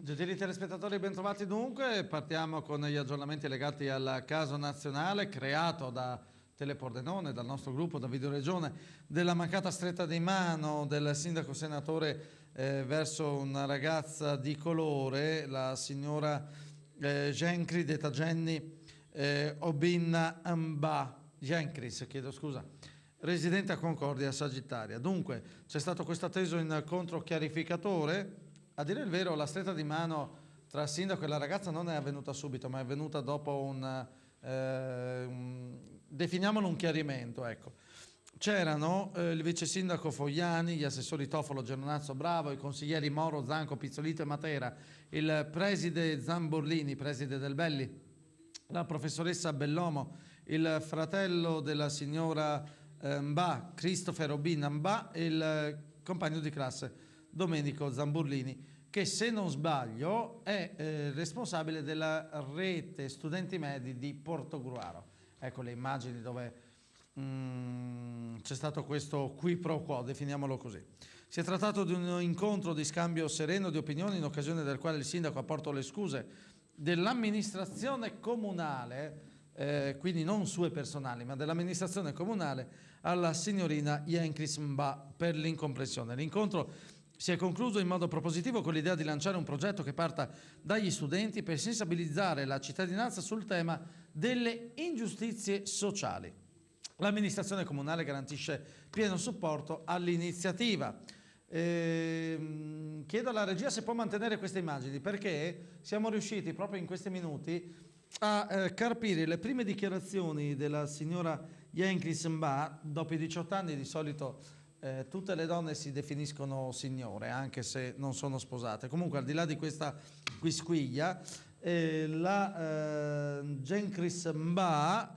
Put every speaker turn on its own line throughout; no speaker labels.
Gentili telespettatori, bentrovati dunque. Partiamo con gli aggiornamenti legati al caso nazionale creato da Telepordenone, dal nostro gruppo, da Videoregione, della mancata stretta di mano del sindaco senatore verso una ragazza di colore, la signora Gencri, detta Jenny Obinna Mba, Gencris, chiedo scusa, residente a Concordia Sagittaria. Dunque, c'è stato questo atteso incontro chiarificatore. A dire il vero, la stretta di mano tra il sindaco e la ragazza non è avvenuta subito, ma è avvenuta dopo definiamolo un chiarimento, ecco. C'erano il vice sindaco Fogliani, gli assessori Tofolo, Gernazzo Bravo, i consiglieri Moro, Zanco, Pizzolito e Matera, il preside Zamborlini, preside del Belli, la professoressa Bellomo, il fratello della signora Mba, Christopher Obin Mba, e il compagno di classe Domenico Zamburlini, che se non sbaglio è responsabile della rete studenti medi di Portogruaro. Ecco le immagini dove c'è stato questo qui pro quo, definiamolo così. Si è trattato di un incontro di scambio sereno di opinioni in occasione del quale il sindaco ha portato le scuse dell'amministrazione comunale, quindi non sue personali, ma dell'amministrazione comunale, alla signorina Jenkris Mba per l'incomprensione. L'incontro si è concluso in modo propositivo con l'idea di lanciare un progetto che parta dagli studenti per sensibilizzare la cittadinanza sul tema delle ingiustizie sociali. L'amministrazione comunale garantisce pieno supporto all'iniziativa. Chiedo alla regia se può mantenere queste immagini, perché siamo riusciti proprio in questi minuti a carpire le prime dichiarazioni della signora Jenkins Mba. Dopo i 18 anni di solito tutte le donne si definiscono signore, anche se non sono sposate. Comunque, al di là di questa quisquiglia, la Jenkins Mba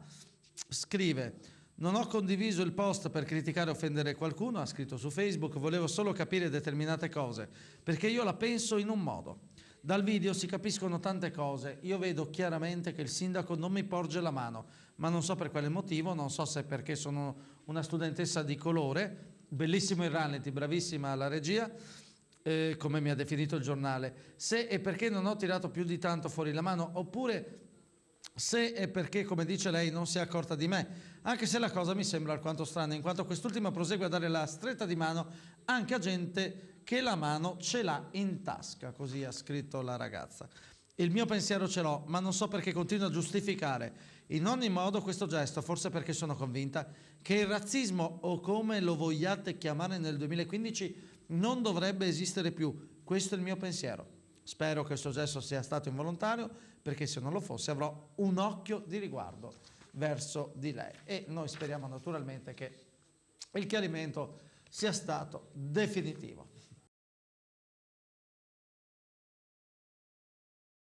scrive: non ho condiviso il post per criticare o offendere qualcuno, ha scritto su Facebook, volevo solo capire determinate cose, perché io la penso in un modo. Dal video si capiscono tante cose, io vedo chiaramente che il sindaco non mi porge la mano, ma non so per quale motivo, non so se perché sono una studentessa di colore. Bellissimo il rallenti, bravissima la regia, come mi ha definito il giornale. Se è perché non ho tirato più di tanto fuori la mano, oppure se è perché, come dice lei, non si è accorta di me, anche se la cosa mi sembra alquanto strana, in quanto quest'ultima prosegue a dare la stretta di mano anche a gente che la mano ce l'ha in tasca, così ha scritto la ragazza. Il mio pensiero ce l'ho, ma non so perché continuo a giustificare in ogni modo questo gesto, forse perché sono convinta che il razzismo, o come lo vogliate chiamare nel 2015, non dovrebbe esistere più. Questo è il mio pensiero. Spero che questo gesto sia stato involontario, perché se non lo fosse avrò un occhio di riguardo verso di lei. E noi speriamo naturalmente che il chiarimento sia stato definitivo.